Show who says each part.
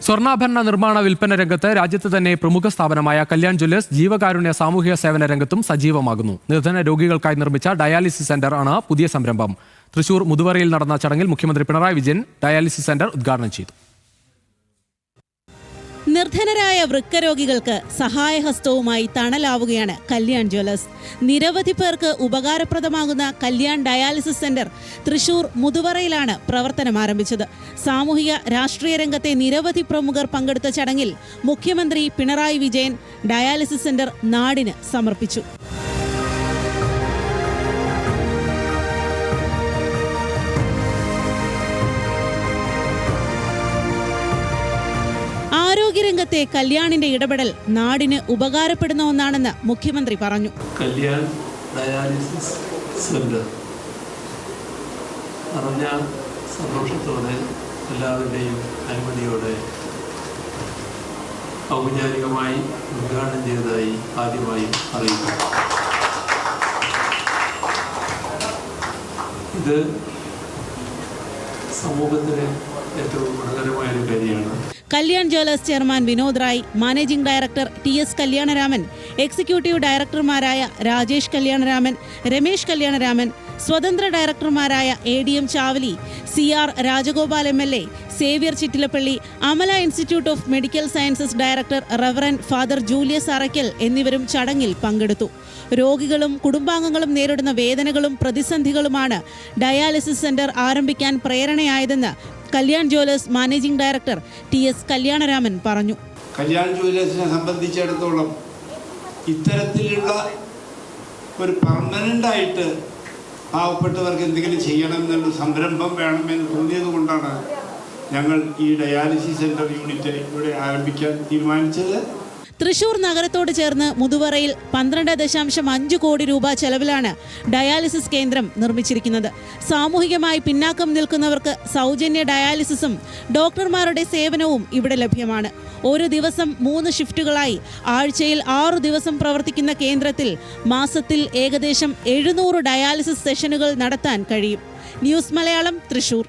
Speaker 1: സ്വർണ്ണാഭരണ നിർമ്മാണ വിൽപ്പന രംഗത്ത് രാജ്യത്ത് തന്നെ പ്രമുഖ സ്ഥാപനമായ കല്യാൺ ജ്വല്ലേഴ്സ് ജീവകാരുണ്യ സാമൂഹിക സേവന രംഗത്തും സജീവമാകുന്നു. നിർധന രോഗികൾക്കായി നിർമ്മിച്ച ഡയാലിസിസ് സെന്റർ ആണ് പുതിയ സംരംഭം. തൃശൂർ മുതുവറയിൽ നടന്ന ചടങ്ങിൽ മുഖ്യമന്ത്രി പിണറായി വിജയൻ ഡയാലിസിസ് സെന്റർ ഉദ്ഘാടനം ചെയ്തു.
Speaker 2: നിർധനരായ വൃക്കരോഗികൾക്ക് സഹായഹസ്തവുമായി തണലാവുകയാണ് കല്യാൺ ജ്വല്ലേഴ്സ്. നിരവധി പേർക്ക് ഉപകാരപ്രദമാകുന്ന കല്യാൺ ഡയാലിസിസ് സെന്റർ തൃശൂർ മുതുവറയിലാണ് പ്രവർത്തനം ആരംഭിച്ചത്. സാമൂഹിക രാഷ്ട്രീയ രംഗത്തെ നിരവധി പ്രമുഖർ പങ്കെടുത്ത ചടങ്ങിൽ മുഖ്യമന്ത്രി പിണറായി വിജയൻ ഡയാലിസിസ് സെന്റർ നാടിന് സമർപ്പിച്ചു. ആരോഗ്യരംഗത്തെ കല്യാണിന്റെ ഇടപെടൽ നാടിന് ഉപകാരപ്പെടുന്ന ഒന്നാണെന്ന് മുഖ്യമന്ത്രി പറഞ്ഞു.
Speaker 3: കല്യാൺ ഡയാലിസിസ് സെന്റർ അറിഞ്ഞ സന്തോഷത്തോടെ എല്ലാവരുടെയും അനുമതിയോടെ ഔപചാരികമായി ഉദ്ഘാടനം ചെയ്തതായി ആദ്യമായി അറിയിക്കുന്നു. ഇത് സമൂഹത്തിന് ഏറ്റവും ഗുണകരമായൊരു കാര്യമാണ്.
Speaker 2: Kalyan jewellers chairman Vinod Rai, managing director TS Kalyanaraman, executive ഡയറക്ടർമാരായ രാജേഷ് കല്യാണരാമൻ, രമേശ് കല്യാണരാമൻ, സ്വതന്ത്ര ഡയറക്ടർമാരായ ADM Chavali, CR Rajagopal MLA, Xavier Chittilappilly, Amala institute of medical sciences director reverend father Julius Arakkal എന്നിവരും ചടങ്ങിൽ പങ്കെടുത്തു. രോഗികളും കുടുംബാംഗങ്ങളും നേരിടുന്ന വേദനകളും പ്രതിസന്ധികളുമാണ് ഡയാലിസിസ് സെന്റർ ആരംഭിക്കാൻ പ്രേരണയായതെന്ന് Kalyan jewellers managing director TS Kalyanaraman പറഞ്ഞു.
Speaker 4: കല്യാൺ ജ്വല്ലേഴ്സിനെ സംബന്ധിച്ചിടത്തോളം ഇത്തരത്തിലുള്ള ഒരു പെർമനൻ്റായിട്ട് പാവപ്പെട്ടവർക്ക് എന്തെങ്കിലും ചെയ്യണം എന്നുള്ള സംരംഭം വേണമെന്ന് തോന്നിയത് കൊണ്ടാണ് ഞങ്ങൾ ഈ ഡയാലിസിസ് സെന്റർ യൂണിറ്റ് ഇവിടെ ആരംഭിക്കാൻ തീരുമാനിച്ചത്.
Speaker 2: തൃശൂർ നഗരത്തോട് ചേർന്ന് മുതുവറയിൽ 12.5 കോടി രൂപ ചെലവിലാണ് ഡയാലിസിസ് കേന്ദ്രം നിർമ്മിച്ചിരിക്കുന്നത്. സാമൂഹികമായി പിന്നാക്കം നിൽക്കുന്നവർക്ക് സൗജന്യ ഡയാലിസിസും ഡോക്ടർമാരുടെ സേവനവും ഇവിടെ ലഭ്യമാണ്. ഒരു ദിവസം 3 ഷിഫ്റ്റുകളായി ആഴ്ചയിൽ 6 ദിവസം പ്രവർത്തിക്കുന്ന കേന്ദ്രത്തിൽ മാസത്തിൽ ഏകദേശം 700 ഡയാലിസിസ് സെഷനുകൾ നടത്താൻ കഴിയും. ന്യൂസ് മലയാളം, തൃശൂർ.